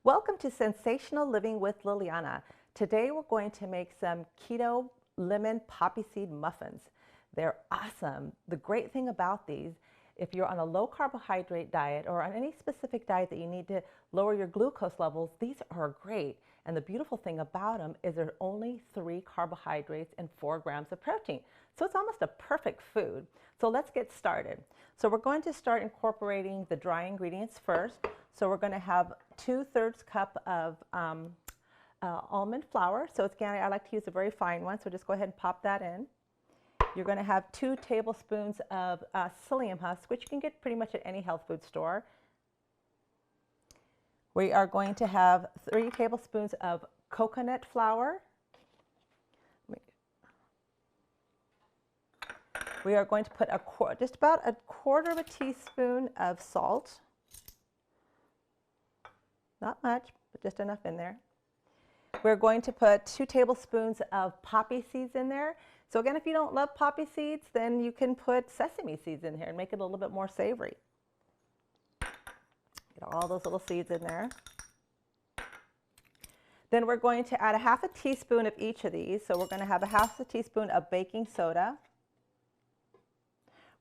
Welcome to Sensational Living with Liliana. Today we're going to make some keto lemon poppy seed muffins. They're awesome. The great thing about these, if you're on a low carbohydrate diet or on any specific diet that you need to lower your glucose levels, these are great. And the beautiful thing about them is they're only 3 carbohydrates and 4 grams of protein. So it's almost a perfect food. So let's get started. So we're going to start incorporating the dry ingredients first. So we're going to have 2/3 cup of almond flour. So it's I like to use a very fine one, so just go ahead and pop that in. You're going to have 2 tablespoons of psyllium husk, which you can get pretty much at any health food store. We are going to have 3 tablespoons of coconut flour. We are going to put just about a 1/4 teaspoon of salt. Not much, but just enough in there. We're going to put 2 tablespoons of poppy seeds in there. So again, if you don't love poppy seeds, then you can put sesame seeds in here and make it a little bit more savory. Get all those little seeds in there. Then we're going to add a 1/2 teaspoon of each of these. So we're going to have a 1/2 teaspoon of baking soda.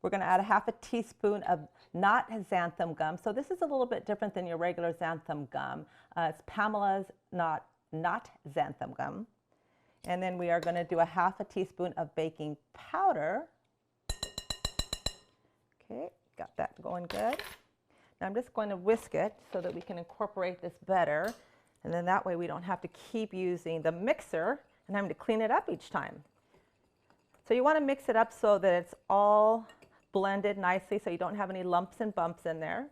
We're going to add a 1/2 teaspoon of not xanthan gum. So this is a little bit different than your regular xanthan gum. It's Pamela's not xanthan gum. And then we are going to do a 1/2 teaspoon of baking powder. Okay, got that going good. Now I'm just going to whisk it so that we can incorporate this better. And then that way we don't have to keep using the mixer and having to clean it up each time. So you want to mix it up so that it's all blended nicely so you don't have any lumps and bumps in there.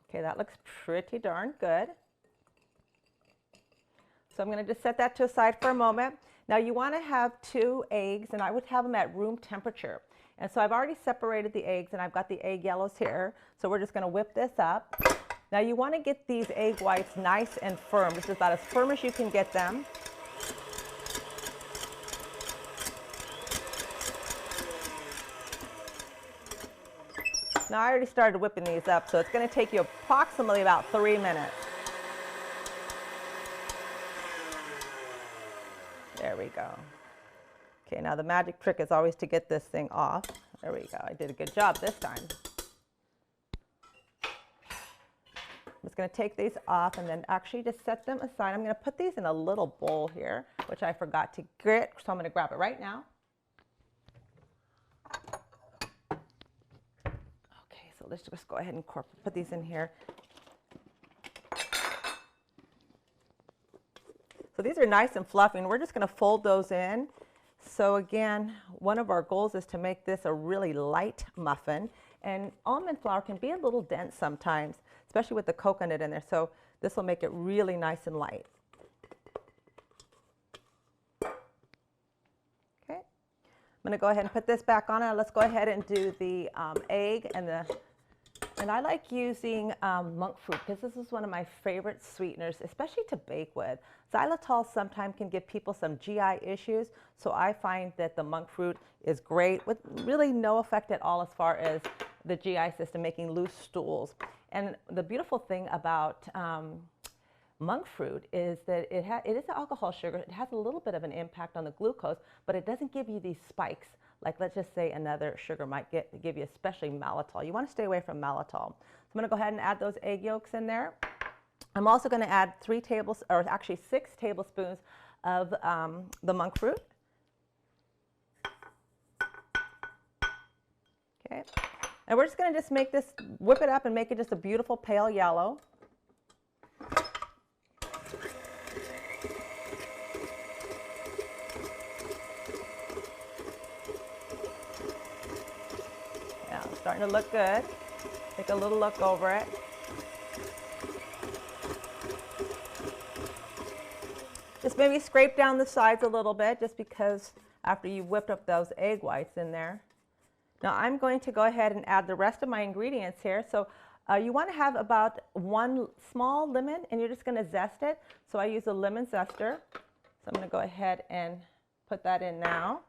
Okay, that looks pretty darn good. So I'm going to just set that to the side for a moment. Now you want to have 2 eggs, and I would have them at room temperature. And so I've already separated the eggs, and I've got the egg yellows here. So we're just going to whip this up. Now you want to get these egg whites nice and firm. This is about as firm as you can get them. Now I already started whipping these up, so it's going to take you approximately about 3 minutes. There we go. Okay, now the magic trick is always to get this thing off. There we go. I did a good job this time. I'm just going to take these off and then actually just set them aside. I'm going to put these in a little bowl here, which I forgot to get, so I'm going to grab it right now. So let's just go ahead and put these in here. So these are nice and fluffy, and we're just going to fold those in. So again, one of our goals is to make this a really light muffin. And almond flour can be a little dense sometimes, especially with the coconut in there. So this will make it really nice and light. Okay, I'm going to go ahead and put this back on. Now let's go ahead and do the egg and I like using monk fruit because this is one of my favorite sweeteners, especially to bake with. Xylitol sometimes can give people some GI issues, so I find that the monk fruit is great with really no effect at all as far as the GI system, making loose stools. And the beautiful thing about monk fruit is that it is an alcohol sugar. It has a little bit of an impact on the glucose, but it doesn't give you these spikes like, let's just say, another sugar might give you, especially maltol. You want to stay away from maltol. So I'm going to go ahead and add those egg yolks in there. I'm also going to add 6 tablespoons of the monk fruit. Okay, and we're just going to just make this, whip it up and make it just a beautiful pale yellow. Starting to look good. Take a little look over it. Just maybe scrape down the sides a little bit, just because after you whipped up those egg whites in there. Now I'm going to go ahead and add the rest of my ingredients here. So you want to have about 1 small lemon, and you're just going to zest it. So I use a lemon zester. So I'm going to go ahead and put that in now.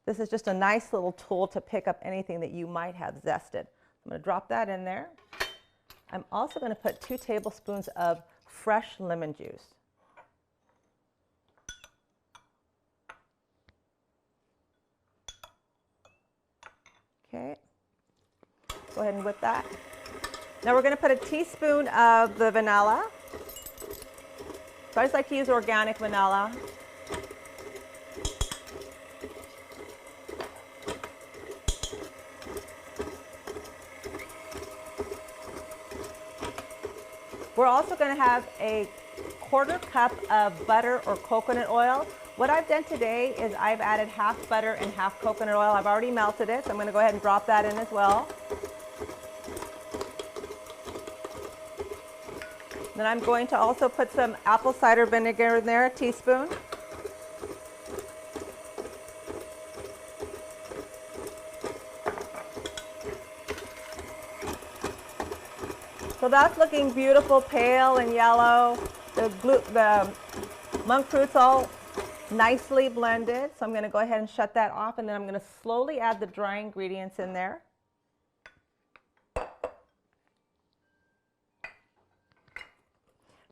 This is just a nice little tool to pick up anything that you might have zested. I'm going to drop that in there. I'm also going to put 2 tablespoons of fresh lemon juice. Okay, go ahead and whip that. Now we're going to put a teaspoon of the vanilla. So I just like to use organic vanilla. We're also going to have a 1/4 cup of butter or coconut oil. What I've done today is I've added half butter and half coconut oil. I've already melted it, so I'm going to go ahead and drop that in as well. Then I'm going to also put some apple cider vinegar in there, a teaspoon. So that's looking beautiful, pale and yellow. The monk fruit's all nicely blended. So I'm going to go ahead and shut that off, and then I'm going to slowly add the dry ingredients in there.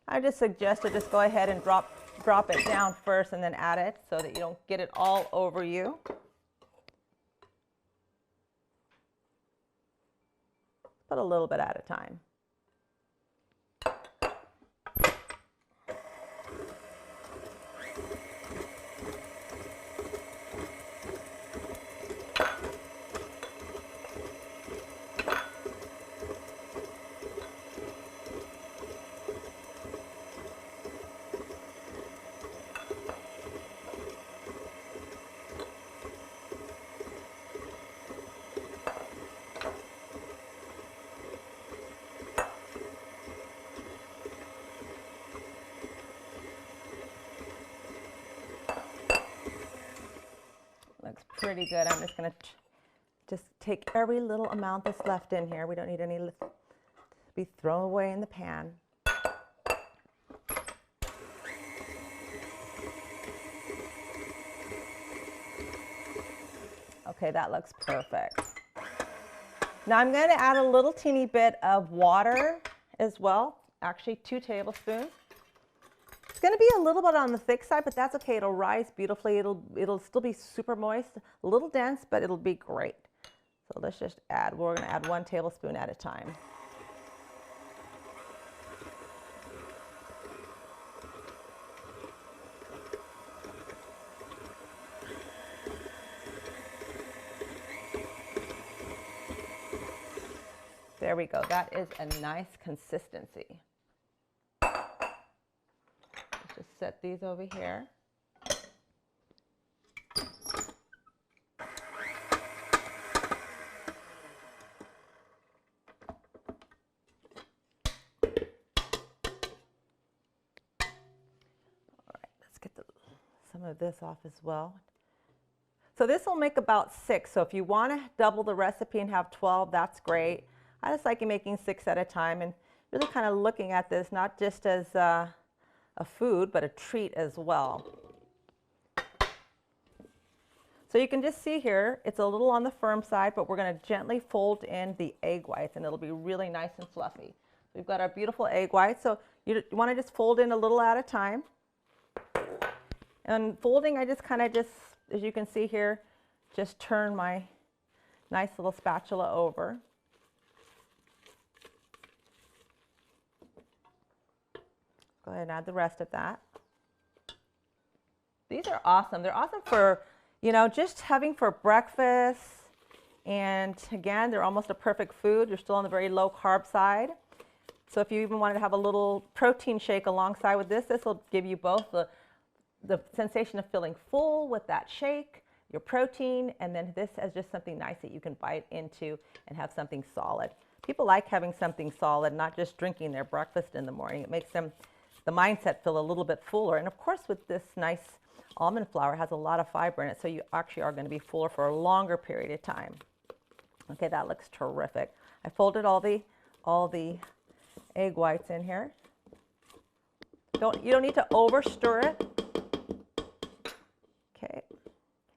I just suggest to just go ahead and drop it down first and then add it so that you don't get it all over you. Put a little bit at a time. Looks pretty good. I'm just going to just take every little amount that's left in here. We don't need any to be thrown away in the pan. Okay, that looks perfect. Now I'm going to add a little teeny bit of water as well, actually 2 tablespoons. It's going to be a little bit on the thick side, but that's okay. It'll rise beautifully. It'll still be super moist, a little dense, but it'll be great. So let's just add, we're going to add 1 tablespoon at a time. There we go. That is a nice consistency. Let's just set these over here. Some of this off as well. So this will make about 6. So if you want to double the recipe and have 12, that's great. I just like making 6 at a time and really kind of looking at this not just as a food, but a treat as well. So you can just see here, it's a little on the firm side, but we're going to gently fold in the egg whites and it'll be really nice and fluffy. We've got our beautiful egg whites. So you want to just fold in a little at a time. And folding, I just kind of as you can see here, just turn my nice little spatula over. Go ahead and add the rest of that. These are awesome. They're awesome for, you know, just having for breakfast. And again, they're almost a perfect food. You're still on the very low carb side. So if you even wanted to have a little protein shake alongside with this, this will give you both the sensation of feeling full with that shake, your protein, and then this as just something nice that you can bite into and have something solid. People like having something solid, not just drinking their breakfast in the morning. It makes them, the mindset, feel a little bit fuller. And of course with this nice almond flour, it has a lot of fiber in it, so you actually are going to be fuller for a longer period of time. Okay, that looks terrific. I folded all the egg whites in here. You don't need to over stir it. Okay,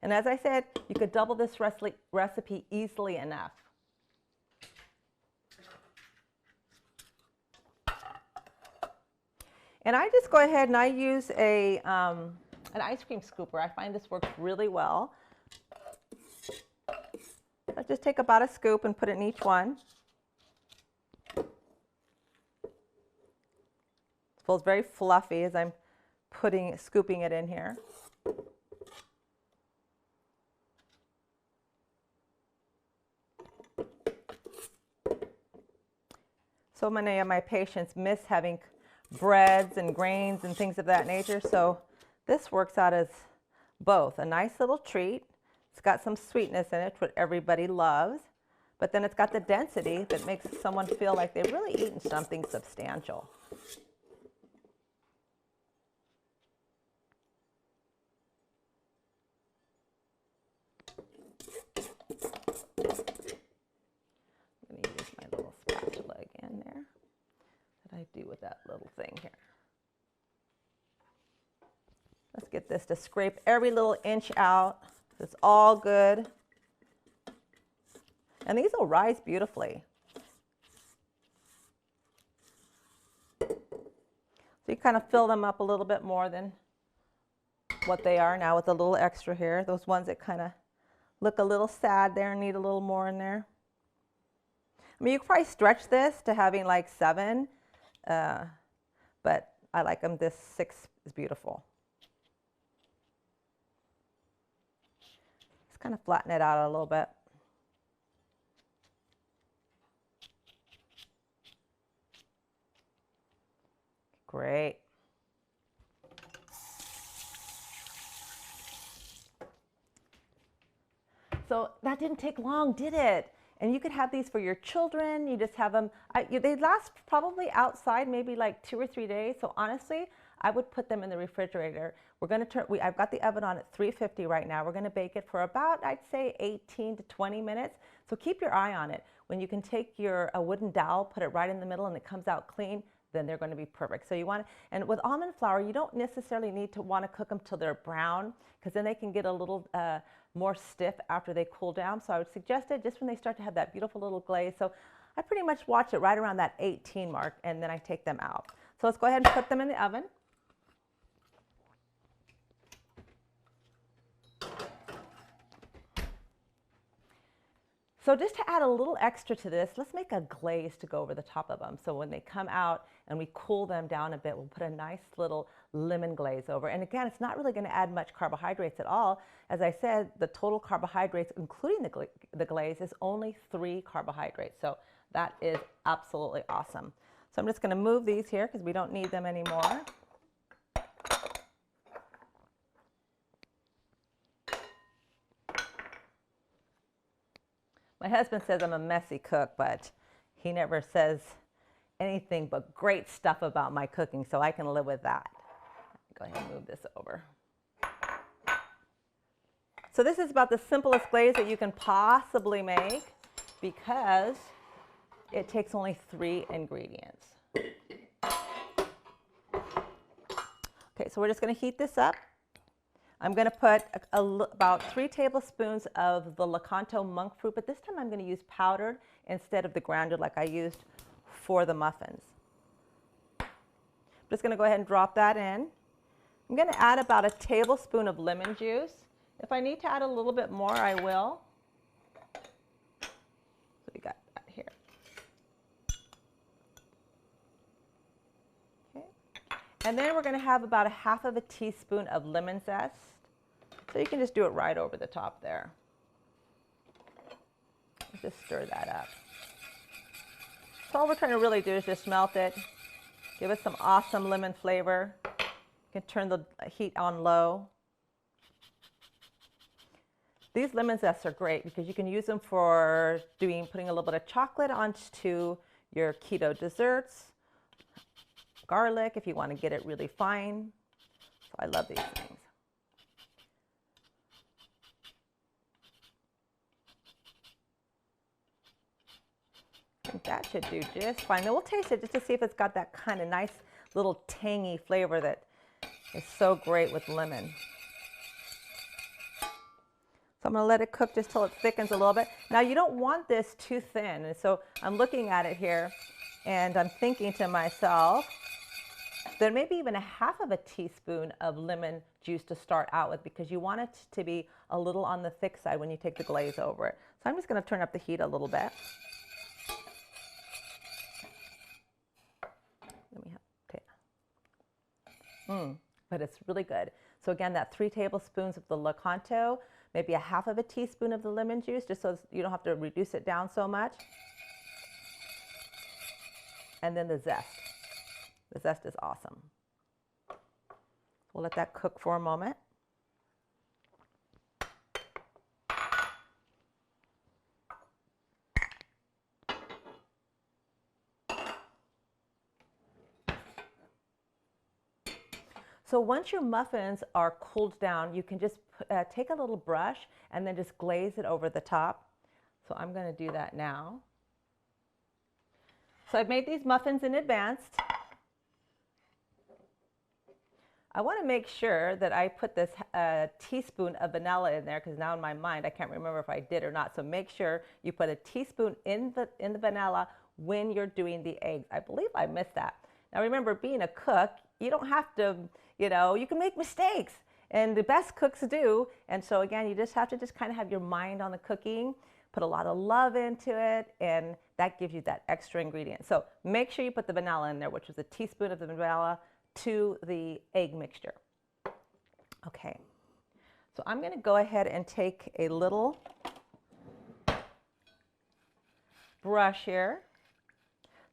and as I said, you could double this recipe easily enough. And I just go ahead and I use an ice cream scooper. I find this works really well. I just take about a scoop and put it in each one. It feels very fluffy as I'm scooping it in here. So many of my patients miss having breads and grains and things of that nature, so this works out as both a nice little treat. It's got some sweetness in it, what everybody loves, but then it's got the density that makes someone feel like they've really eaten something substantial. I'm going to use my little spatula again there. What I do with that little thing here. Let's get this to scrape every little inch out. It's all good. And these will rise beautifully. So you kind of fill them up a little bit more than what they are now with a little extra here. Those ones that kind of look a little sad there and need a little more in there. I mean, you could probably stretch this to having like 7, but I like them. This 6 is beautiful. Just kind of flatten it out a little bit. Great. So that didn't take long, did it? And you could have these for your children. You just have them, they last probably outside maybe like 2 or 3 days. So honestly, I would put them in the refrigerator. We're going to turn, I've got the oven on at 350 right now. We're going to bake it for about, I'd say 18 to 20 minutes. So keep your eye on it. When you can take a wooden dowel, put it right in the middle and it comes out clean, then they're going to be perfect. So you want to, and with almond flour, you don't necessarily need to want to cook them till they're brown, because then they can get a little more stiff after they cool down. So I would suggest it just when they start to have that beautiful little glaze. So I pretty much watch it right around that 18 mark, and then I take them out. So let's go ahead and put them in the oven. So just to add a little extra to this, let's make a glaze to go over the top of them. So when they come out and we cool them down a bit, we'll put a nice little lemon glaze over. And again, it's not really going to add much carbohydrates at all. As I said, the total carbohydrates, including the glaze, is only 3 carbohydrates. So that is absolutely awesome. So I'm just going to move these here because we don't need them anymore. My husband says I'm a messy cook, but he never says anything but great stuff about my cooking, so I can live with that. Go ahead and move this over. So this is about the simplest glaze that you can possibly make because it takes only 3 ingredients. Okay, so we're just going to heat this up. I'm going to put about 3 tablespoons of the Lakanto monk fruit, but this time I'm going to use powdered instead of the grounded like I used for the muffins. I'm just going to go ahead and drop that in. I'm going to add about a tablespoon of lemon juice. If I need to add a little bit more, I will. So we got that here. Okay. And then we're going to have about a half of a teaspoon of lemon zest. So you can just do it right over the top there. Just stir that up. So all we're trying to really do is just melt it, give it some awesome lemon flavor. You can turn the heat on low. These lemon zests are great because you can use them for putting a little bit of chocolate onto your keto desserts, garlic if you want to get it really fine. So I love these things. I think that should do just fine. Then we'll taste it just to see if it's got that kind of nice little tangy flavor that is so great with lemon. So I'm going to let it cook just till it thickens a little bit. Now you don't want this too thin, and so I'm looking at it here and I'm thinking to myself, then maybe even a half of a teaspoon of lemon juice to start out with, because you want it to be a little on the thick side when you take the glaze over it. So I'm just going to turn up the heat a little bit. Let me have, but it's really good. So again, that 3 tablespoons of the Lakanto, maybe a half of a teaspoon of the lemon juice, just so you don't have to reduce it down so much. And then the zest. The zest is awesome. We'll let that cook for a moment. So once your muffins are cooled down, you can just take a little brush and then just glaze it over the top. So I'm going to do that now. So I've made these muffins in advance. I want to make sure that I put this teaspoon of vanilla in there, because now in my mind I can't remember if I did or not. So make sure you put a teaspoon in the vanilla when you're doing the eggs. I believe I missed that. Now remember, being a cook, you don't have to, you know, you can make mistakes, and the best cooks do. And so again, you just have to kind of have your mind on the cooking, put a lot of love into it, and that gives you that extra ingredient. So make sure you put the vanilla in there, which is a teaspoon of the vanilla to the egg mixture. Okay, so I'm going to go ahead and take a little brush here.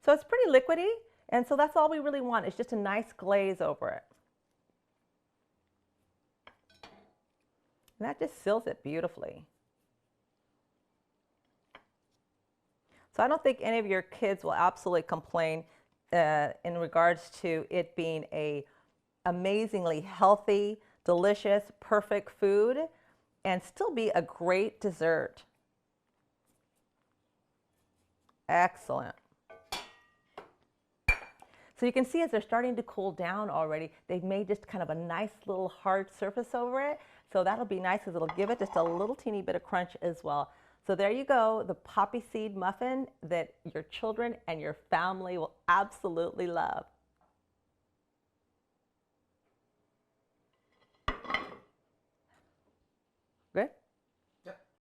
So it's pretty liquidy, and so that's all we really want, is just a nice glaze over it. And that just seals it beautifully. So I don't think any of your kids will absolutely complain in regards to it being a amazingly healthy, delicious, perfect food, and still be a great dessert. Excellent. So you can see as they're starting to cool down already, they've made just kind of a nice little hard surface over it. So that'll be nice, because it'll give it just a little teeny bit of crunch as well. So there you go, the poppy seed muffin that your children and your family will absolutely love.